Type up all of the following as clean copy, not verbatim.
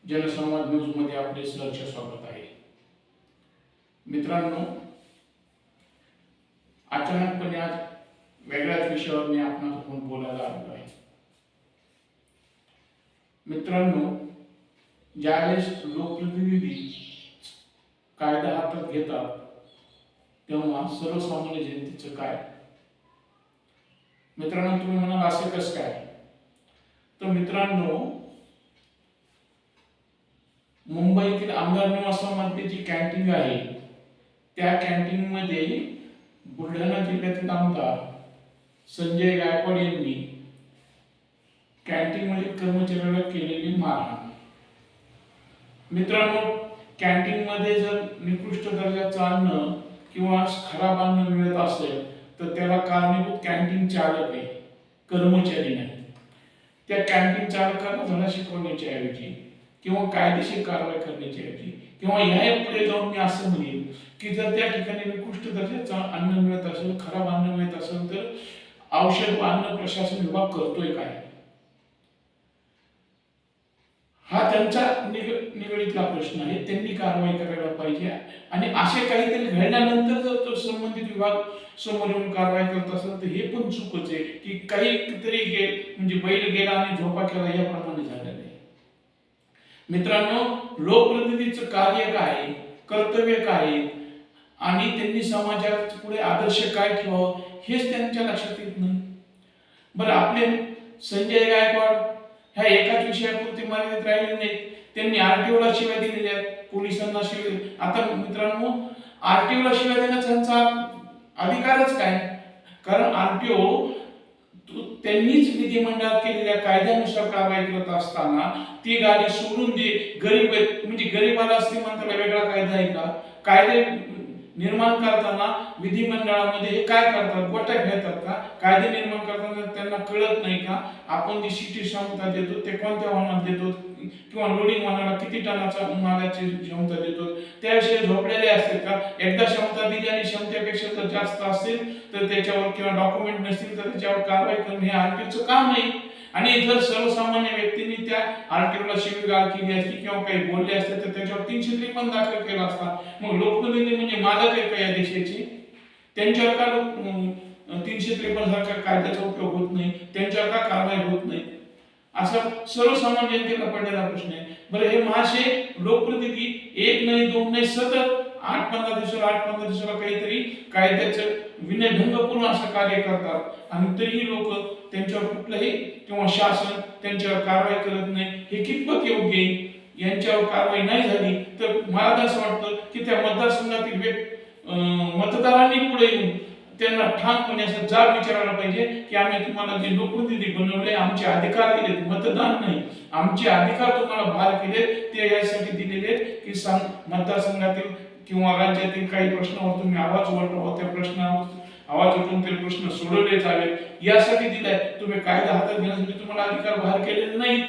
जनसंवाद न्यूज मध्ये आपले सहर्ष स्वागत आहे। मित्रांनो, अचानकपणे आज वेगळ्याच विषयावर मी आपणासोबत बोलायला आलो आहे। मित्रांनो, ज्यावेळेस लोकप्रतिनिधी कायदा हातात घेतात तेव्हा सर्वसामान्य जनतेचं काय? मित्रांनो, तुम्ही म्हणाल असं कसं काय? तर मित्रांनो, मुंबईतील आमदार निवासामध्ये जी कॅन्टीन आहे त्या कॅन्टीन मध्ये बुलढाणा जिल्ह्यातील आमदार संजय गायकवाड यांनी कॅन्टीन मध्ये कर्मचाऱ्याला केलेली मारहाण। मित्रांनो, कॅन्टीन मध्ये जर निकृष्ट दर्जाचं अन्न किंवा खराब अन्न मिळत असेल तर त्याला कारणीभूत कॅन्टीन चालक आहे, कर्मचारी नाही। त्या कॅन्टीन चालकाला धडा शिकवण्याच्या ऐवजी किंवा कायदेशीर कारवाई करण्याची ऐवजी किंवा या पुढे जाऊन मी असं म्हणेन की जर त्या ठिकाणी निकृष्ट दर्जाचं अन्न मिळत असेल, खराब अन्न मिळत असेल तर औषध व अन्न प्रशासन विभाग करतोय काय? हा त्यांचा निगडीतला प्रश्न आहे। त्यांनी कारवाई करायला पाहिजे आणि असे काहीतरी घडल्यानंतर जर तो संबंधित विभाग समोर येऊन कारवाई करत असेल तर हे पण चूकच आहे की काहीतरी म्हणजे बैल गेला आणि झोपा केला याप्रमाणे झालेलं आहे। मित्रांनो, लोकप्रतिनिधीचं कार्य काय, कर्तव्य काय आणि त्यांनी समाजात पुढे आदर्श काय ठेवावं हेच त्यांच्या लक्षात येत नाही। बरं, आपले संजय गायकवाड ह्या एकाच विषयापुरते मर्यादित राहिले नाहीत, त्यांनी आरटीओ ला शिव्या दिलेल्या आहेत, पोलिसांना शिव्या। आता मित्रांनो, आरटीओ ला शिव्या देण्याचा त्यांचा अधिकारच काय? कारण आरटीओ त्यांनीच विधिमंडळात केलेल्या कायद्यानुसार कारवाई करत असताना ती गाडी सोडून दे, गरीब म्हणजे गरीबाला श्रीमंताला वेगळा कायदा आहे का? कायदे निर्माण करताना विधिमंडळामध्ये हे काय करतात, गोट्या खेळतात का? कायदे निर्माण करताना त्यांना कळत नाही का आपण जी सिटी क्षमता देतो ते कोणत्या वाहनात देतो किंवा लोडिंग वाहनाला किती टनाचा मालाची क्षमता देतो त्याविषयी झोपलेले असते का? एकदा क्षमता दिली आणि क्षमतेपेक्षा जर जास्त असेल तर त्याच्यावर किंवा डॉक्युमेंट नसतील तर त्याच्यावर कारवाई करणे हे आरटीओचं काम आहे। आणि जर सर्वसामान्य व्यक्तींनी त्या आरटीओला शिवीगाळ केली असती किंवा काही बोलले असते तर त्याच्यावर 353 दाखल केला असता। मग लोकप्रतिनिधी म्हणजे मालक आहे का या देशाचे? त्यांच्यावर का 353 सारख्या कायद्याचा उपयोग होत नाही, त्यांच्यावर का कारवाई होत नाही? असा सर्वसामान्य जनतेला पडलेला प्रश्न आहे। बरं, हे महाशय लोकप्रतिनिधी एक नाही दोन नाही सतत 8-15 दिवसाला काहीतरी कायद्याचं विनयभंगपूर्ण असं कार्य करतात आणि तरीही लोक त्यांच्यावर कुठलंही किंवा शासन त्यांच्यावर कारवाई करत नाही। हे कितपत योग्य आहे? यांच्यावर कारवाई नाही झाली तर मला असं वाटतं की त्या मतदारसंघातील मतदारांनी पुढे येऊन त्यांना ठामपणे असं जाब विचारायला पाहिजे की आम्ही तुम्हाला जे लोकप्रतिनिधी बनवले, आमचे अधिकार दिलेत, मतदान नाही, आमचे अधिकार तुम्हाला बहाल केले ते यासाठी दिलेले की मतदारसंघातील किंवा राज्यातील काही प्रश्नावर तुम्ही आवाज उठवा, त्या प्रश्नावर आवाज उठवून ते प्रश्न सोडवले जावेत यासाठी दिलाय। तुम्ही कायदा हातात घेण्यासाठी तुम्हाला अधिकार बहाल केलेले नाही।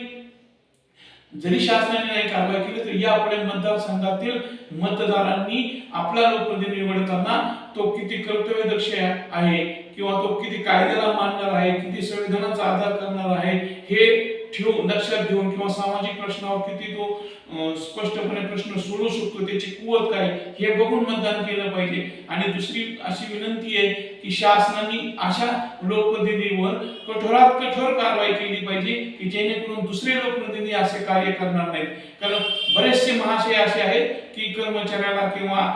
जरी शासनाने नाही कारवाई केली तर यापुढे मतदारसंघातील मतदारांनी आपला लोकप्रतिनिधी निवडताना तो किती कर्तव्यदक्ष आहे किंवा तो किती कायद्याला मानणार आहे, किती संविधानाचा आदर करणार आहे हे लक्षात घेऊन किंवा सामाजिक प्रश्नावर किती तो स्पष्टपणे प्रश्न सोडू शकतो, त्याची कुवत काय हे बघून मतदान केलं पाहिजे। आणि दुसरी अशी विनंती आहे की शासनाने अशा लोकप्रतिनिधीवर कठोरात कठोर कारवाई केली पाहिजे की जेणेकरून दुसरे लोकप्रतिनिधी असे कार्य करणार नाहीत। कारण बरेचसे महाशय असे आहेत की कर्मचाऱ्याला किंवा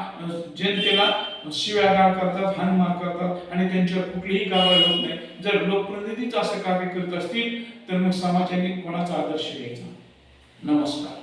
जनतेला शिव्यागाळ करतात, हाणमार करतात आणि त्यांच्यावर कुठलीही कारवाई होत नाही। जर लोकप्रतिनिधीच असं कार्य करत असतील तर मग समाजाने कोणाचा आदर्श घ्यायचा? नमस्कार।